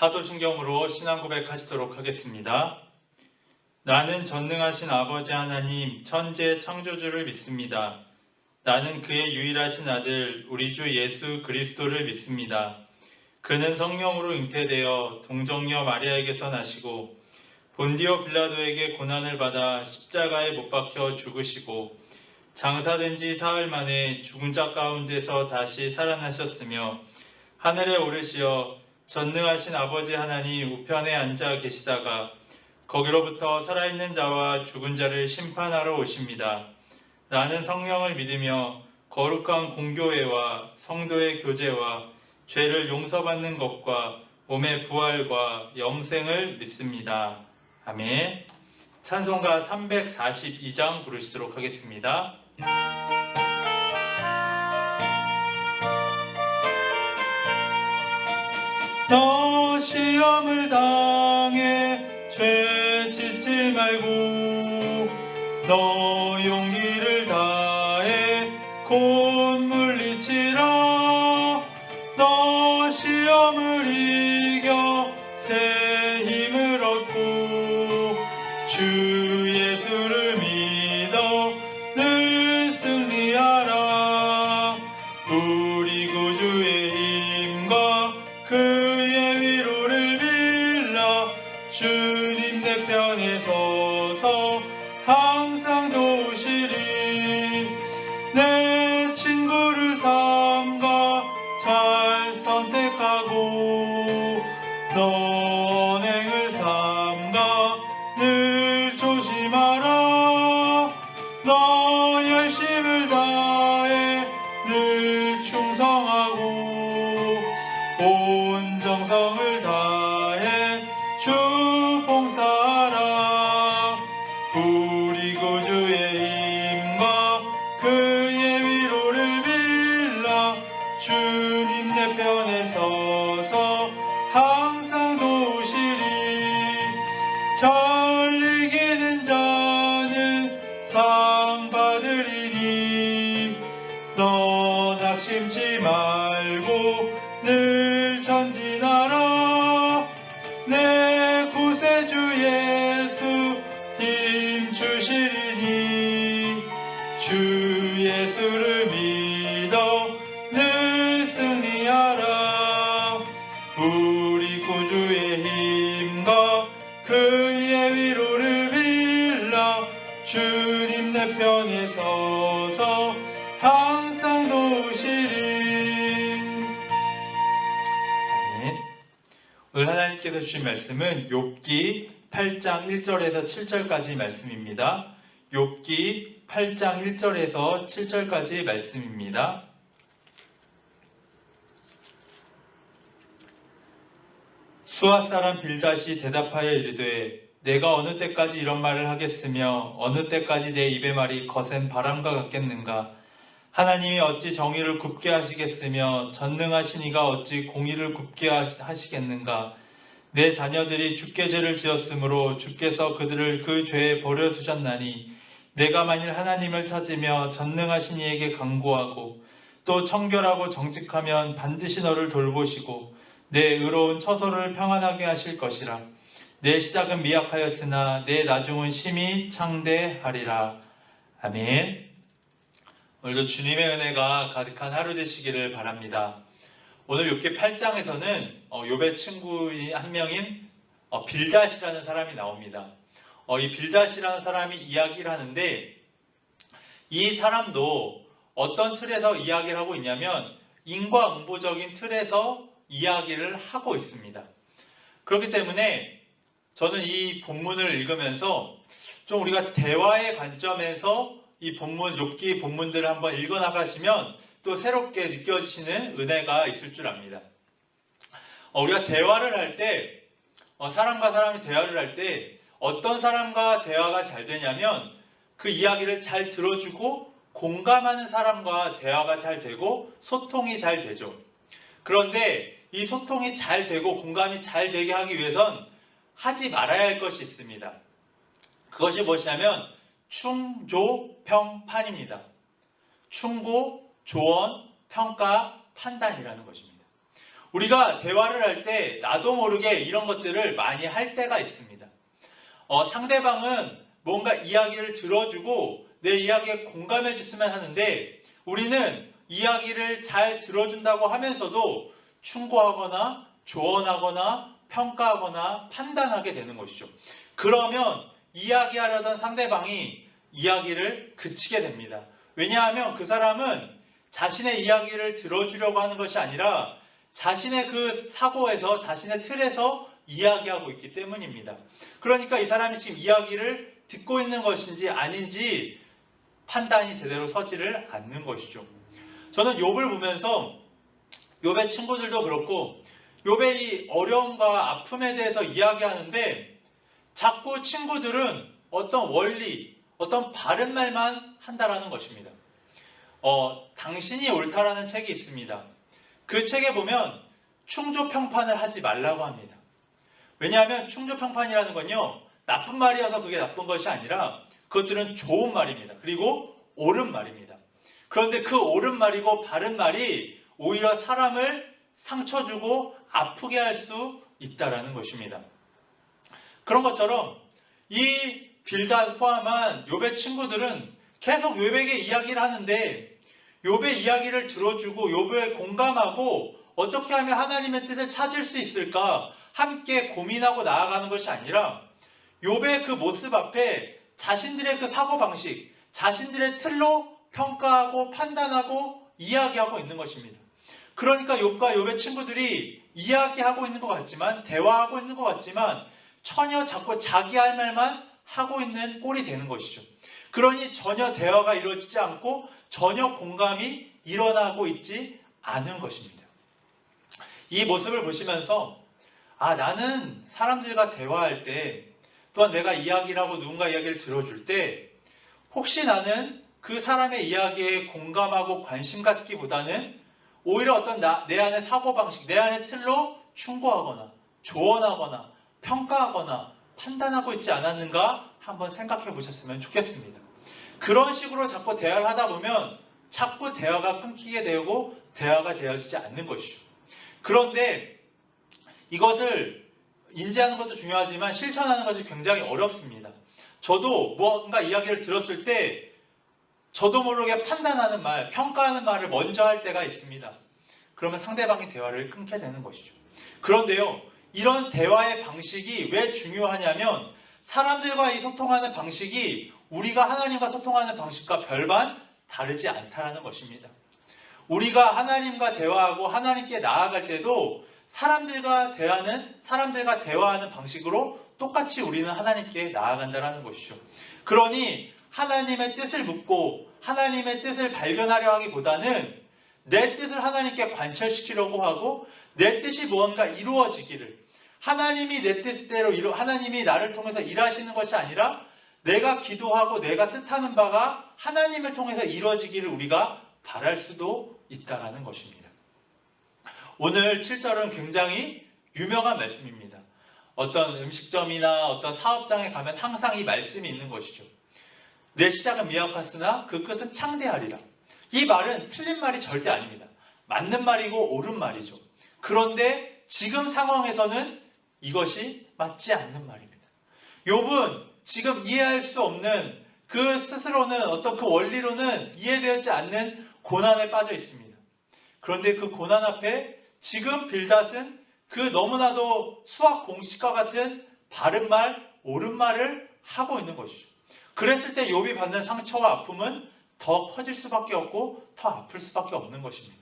사도신경으로 신앙 고백하시도록 하겠습니다. 나는 전능하신 아버지 하나님 천지의 창조주를 믿습니다. 나는 그의 유일하신 아들 우리 주 예수 그리스도를 믿습니다. 그는 성령으로 잉태되어 동정녀 마리아에게서 나시고 본디오 빌라도에게 고난을 받아 십자가에 못 박혀 죽으시고 장사된 지 사흘 만에 죽은 자 가운데서 다시 살아나셨으며 하늘에 오르시어 전능하신 아버지 하나님 우편에 앉아 계시다가 거기로부터 살아있는 자와 죽은 자를 심판하러 오십니다. 나는 성령을 믿으며 거룩한 공교회와 성도의 교제와 죄를 용서받는 것과 몸의 부활과 영생을 믿습니다. 아멘. 찬송가 342장 부르시도록 하겠습니다. 너 시험을 당해 죄 짓지 말고 너 용기를 다해 곧 물리치라. 너 시험을 이겨 새 힘을 얻고 주 예수를 믿어 늘 승리하라. 우리 구주의 힘과 그의 위로를 빌라. 주님 내 편에 서서 항상 도우시리. 내 친구를 삼가 잘 선택하고 너 언행을 삼가 늘 조심하라. 너 열심을 다해 늘 충성하고 온 정성을 다해 주 봉사하라. 우리 구주의 힘과 그의 위로를 빌라. 주님 내 편에 서서 항상 도우시리. 잘 이기는 자는 상 받으리니 너 낙심치 말고 늘 전진하라. 내 구세주 예수 힘 주시리니 주 예수를 믿어 늘 승리하라. 우리 구주의 힘과 그의 위로를 빌라. 주님 내 편에 서서 항상 도우시리. 아멘. 오늘 하나님께서 주신 말씀은 욥기 8장 1절에서 7절까지 말씀입니다. 욥기 8장 1절에서 7절까지 말씀입니다. 수아 사람 빌닷이 대답하여 이르되 내가 어느 때까지 이런 말을 하겠으며 어느 때까지 내 입의 말이 거센 바람과 같겠는가. 하나님이 어찌 정의를 굽게 하시겠으며 전능하신 이가 어찌 공의를 굽게 하시겠는가. 내 자녀들이 주께 죄를 지었으므로 주께서 그들을 그 죄에 버려두셨나니 내가 만일 하나님을 찾으며 전능하신 이에게 간구하고 또 청결하고 정직하면 반드시 너를 돌보시고 내 의로운 처소를 평안하게 하실 것이라. 내 시작은 미약하였으나 내 나중은 심히 창대하리라. 아멘. 오늘도 주님의 은혜가 가득한 하루 되시기를 바랍니다. 오늘 욥기 8장에서는 욥의 친구인 한 명인 빌닷이라는 사람이 나옵니다. 이 빌닷이라는 사람이 이야기를 하는데 이 사람도 어떤 틀에서 이야기를 하고 있냐면 인과응보적인 틀에서 이야기를 하고 있습니다. 그렇기 때문에 저는 이 본문을 읽으면서 좀 우리가 대화의 관점에서 이 본문, 욥기 본문들을 한번 읽어나가시면 또 새롭게 느껴지시는 은혜가 있을 줄 압니다. 우리가 대화를 할 때, 사람과 사람이 대화를 할 때 어떤 사람과 대화가 잘 되냐면 그 이야기를 잘 들어주고 공감하는 사람과 대화가 잘 되고 소통이 잘 되죠. 그런데 이 소통이 잘 되고 공감이 잘 되게 하기 위해선 하지 말아야 할 것이 있습니다. 그것이 무엇이냐면 충조평판입니다. 충고, 조언, 평가, 판단이라는 것입니다. 우리가 대화를 할 때 나도 모르게 이런 것들을 많이 할 때가 있습니다. 상대방은 뭔가 이야기를 들어주고 내 이야기에 공감해 줬으면 하는데 우리는 이야기를 잘 들어준다고 하면서도 충고하거나 조언하거나 평가하거나 판단하게 되는 것이죠. 그러면 이야기하려던 상대방이 이야기를 그치게 됩니다. 왜냐하면 그 사람은 자신의 이야기를 들어주려고 하는 것이 아니라 자신의 그 사고에서, 자신의 틀에서 이야기하고 있기 때문입니다. 그러니까 이 사람이 지금 이야기를 듣고 있는 것인지 아닌지 판단이 제대로 서지를 않는 것이죠. 저는 욥을 보면서 욥의 친구들도 그렇고 욥의 이 어려움과 아픔에 대해서 이야기하는데 자꾸 친구들은 어떤 원리, 어떤 바른 말만 한다라는 것입니다. 당신이 옳다라는 책이 있습니다. 그 책에 보면 충조평판을 하지 말라고 합니다. 왜냐하면 충조평판이라는 건요, 나쁜 말이어서 그게 나쁜 것이 아니라 그것들은 좋은 말입니다. 그리고 옳은 말입니다. 그런데 그 옳은 말이고 바른 말이 오히려 사람을 상처 주고 아프게 할 수 있다라는 것입니다. 그런 것처럼 이 빌닷 포함한 욥의 친구들은 계속 욥에게 이야기를 하는데 욥의 이야기를 들어주고 욥에 공감하고 어떻게 하면 하나님의 뜻을 찾을 수 있을까 함께 고민하고 나아가는 것이 아니라 욥의 그 모습 앞에 자신들의 그 사고방식, 자신들의 틀로 평가하고 판단하고 이야기하고 있는 것입니다. 그러니까 욥과 욥의 친구들이 이야기하고 있는 것 같지만, 대화하고 있는 것 같지만 전혀 자꾸 자기 할 말만 하고 있는 꼴이 되는 것이죠. 그러니 전혀 대화가 이루어지지 않고 전혀 공감이 일어나고 있지 않은 것입니다. 이 모습을 보시면서 나는 사람들과 대화할 때 또한 내가 이야기를 하고 누군가 이야기를 들어줄 때 혹시 나는 그 사람의 이야기에 공감하고 관심 갖기보다는 오히려 어떤 내 안의 사고방식, 내 안의 틀로 충고하거나 조언하거나 평가하거나 판단하고 있지 않았는가 한번 생각해 보셨으면 좋겠습니다. 그런 식으로 자꾸 대화를 하다 보면 자꾸 대화가 끊기게 되고 대화가 되어지지 않는 것이죠. 그런데 이것을 인지하는 것도 중요하지만 실천하는 것이 굉장히 어렵습니다. 저도 뭔가 이야기를 들었을 때 저도 모르게 판단하는 말, 평가하는 말을 먼저 할 때가 있습니다. 그러면 상대방이 대화를 끊게 되는 것이죠. 그런데요, 이런 대화의 방식이 왜 중요하냐면 사람들과 소통하는 방식이 우리가 하나님과 소통하는 방식과 별반 다르지 않다는 것입니다. 우리가 하나님과 대화하고 하나님께 나아갈 때도 사람들과 대화하는 방식으로 똑같이 우리는 하나님께 나아간다는 것이죠. 그러니 하나님의 뜻을 묻고 하나님의 뜻을 발견하려 하기보다는 내 뜻을 하나님께 관철시키려고 하고 내 뜻이 무언가 이루어지기를, 하나님이 내 뜻대로 하나님이 나를 통해서 일하시는 것이 아니라 내가 기도하고 내가 뜻하는 바가 하나님을 통해서 이루어지기를 우리가 바랄 수도 있다는 것입니다. 오늘 7절은 굉장히 유명한 말씀입니다. 어떤 음식점이나 어떤 사업장에 가면 항상 이 말씀이 있는 것이죠. 내 시작은 미약하으나 그 끝은 창대하리라. 이 말은 틀린 말이 절대 아닙니다. 맞는 말이고 옳은 말이죠. 그런데 지금 상황에서는 이것이 맞지 않는 말입니다. 욥은 지금 이해할 수 없는 그 스스로는 어떤 그 원리로는 이해되지 않는 고난에 빠져 있습니다. 그런데 그 고난 앞에 지금 빌닷은 그 너무나도 수학 공식과 같은 바른 말, 옳은 말을 하고 있는 것이죠. 그랬을 때 욥이 받는 상처와 아픔은 더 커질 수밖에 없고 더 아플 수밖에 없는 것입니다.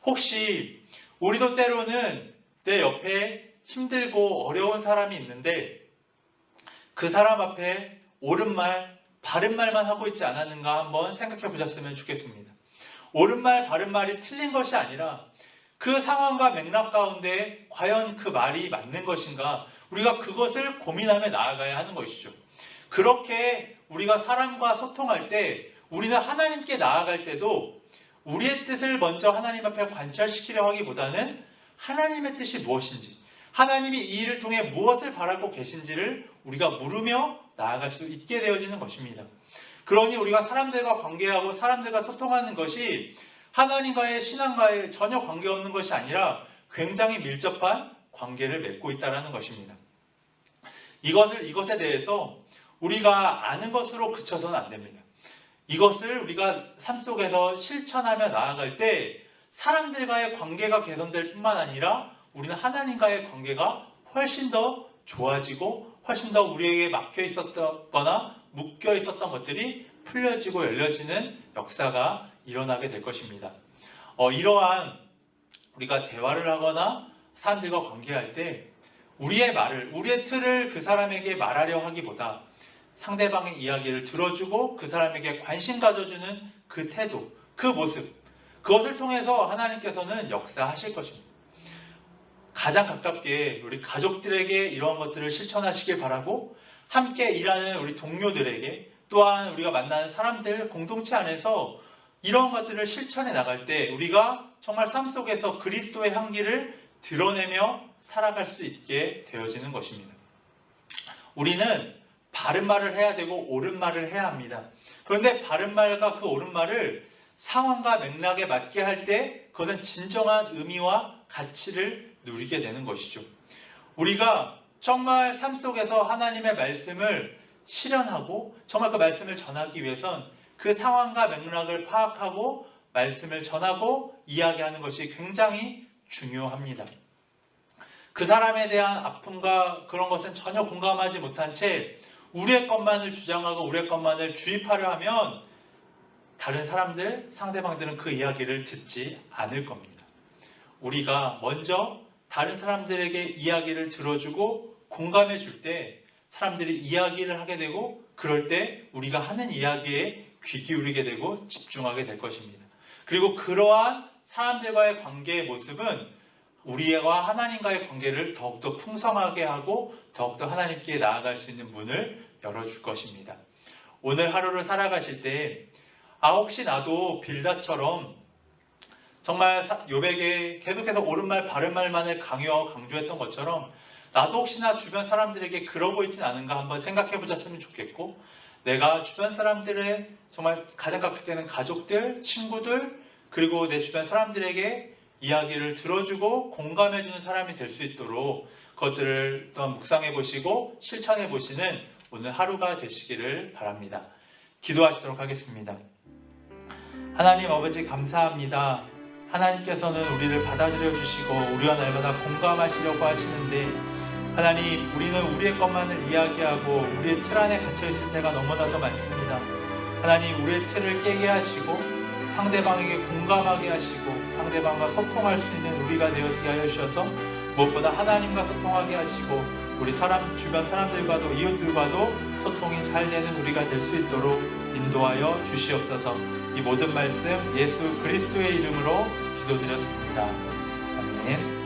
혹시 우리도 때로는 내 옆에 힘들고 어려운 사람이 있는데 그 사람 앞에 옳은 말, 바른 말만 하고 있지 않았는가 한번 생각해 보셨으면 좋겠습니다. 옳은 말, 바른 말이 틀린 것이 아니라 그 상황과 맥락 가운데 과연 그 말이 맞는 것인가, 우리가 그것을 고민하며 나아가야 하는 것이죠. 그렇게 우리가 사람과 소통할 때, 우리는 하나님께 나아갈 때도 우리의 뜻을 먼저 하나님 앞에 관철시키려 하기보다는 하나님의 뜻이 무엇인지, 하나님이 이 일을 통해 무엇을 바라고 계신지를 우리가 물으며 나아갈 수 있게 되어지는 것입니다. 그러니 우리가 사람들과 관계하고 사람들과 소통하는 것이 하나님과의 신앙과의 전혀 관계없는 것이 아니라 굉장히 밀접한 관계를 맺고 있다는 것입니다. 이것에 대해서 우리가 아는 것으로 그쳐서는 안 됩니다. 이것을 우리가 삶 속에서 실천하며 나아갈 때 사람들과의 관계가 개선될 뿐만 아니라 우리는 하나님과의 관계가 훨씬 더 좋아지고 훨씬 더 우리에게 막혀 있었거나 묶여 있었던 것들이 풀려지고 열려지는 역사가 일어나게 될 것입니다. 이러한 우리가 대화를 하거나 사람들과 관계할 때 우리의 틀을 그 사람에게 말하려 하기보다 상대방의 이야기를 들어주고 그 사람에게 관심 가져주는 그 태도, 그 모습, 그것을 통해서 하나님께서는 역사하실 것입니다. 가장 가깝게 우리 가족들에게 이러한 것들을 실천하시길 바라고, 함께 일하는 우리 동료들에게, 또한 우리가 만나는 사람들 공동체 안에서 이러한 것들을 실천해 나갈 때 우리가 정말 삶 속에서 그리스도의 향기를 드러내며 살아갈 수 있게 되어지는 것입니다. 우리는 바른 말을 해야 되고 옳은 말을 해야 합니다. 그런데 바른 말과 그 옳은 말을 상황과 맥락에 맞게 할 때 그것은 진정한 의미와 가치를 누리게 되는 것이죠. 우리가 정말 삶 속에서 하나님의 말씀을 실현하고 정말 그 말씀을 전하기 위해선 그 상황과 맥락을 파악하고 말씀을 전하고 이야기하는 것이 굉장히 중요합니다. 그 사람에 대한 아픔과 그런 것은 전혀 공감하지 못한 채 우리의 것만을 주장하고 우리의 것만을 주입하려 하면 다른 사람들, 상대방들은 그 이야기를 듣지 않을 겁니다. 우리가 먼저 다른 사람들에게 이야기를 들어주고 공감해 줄 때 사람들이 이야기를 하게 되고, 그럴 때 우리가 하는 이야기에 귀 기울이게 되고 집중하게 될 것입니다. 그리고 그러한 사람들과의 관계의 모습은 우리와 하나님과의 관계를 더욱더 풍성하게 하고 더욱더 하나님께 나아갈 수 있는 문을 열어줄 것입니다. 오늘 하루를 살아가실 때 혹시 나도 빌닷처럼 정말 욥에게 계속해서 옳은 말 바른 말만을 강요하고 강조했던 것처럼 나도 혹시나 주변 사람들에게 그러고 있진 않은가 한번 생각해 보셨으면 좋겠고, 내가 주변 사람들의 정말 가장 가깝게 되는 가족들, 친구들, 그리고 내 주변 사람들에게 이야기를 들어주고 공감해주는 사람이 될 수 있도록 그것들을 또한 묵상해 보시고 실천해 보시는 오늘 하루가 되시기를 바랍니다. 기도하시도록 하겠습니다. 하나님 아버지, 감사합니다. 하나님께서는 우리를 받아들여 주시고 우리와 날마다 공감하시려고 하시는데, 하나님, 우리는 우리의 것만을 이야기하고 우리의 틀 안에 갇혀 있을 때가 너무나도 많습니다. 하나님, 우리의 틀을 깨게 하시고 상대방에게 공감하게 하시고 상대방과 소통할 수 있는 우리가 되어지게 하여 주셔서 무엇보다 하나님과 소통하게 하시고 우리 주변 사람들과도 이웃들과도 소통이 잘 되는 우리가 될 수 있도록 인도하여 주시옵소서. 이 모든 말씀 예수 그리스도의 이름으로 기도드렸습니다. 아멘.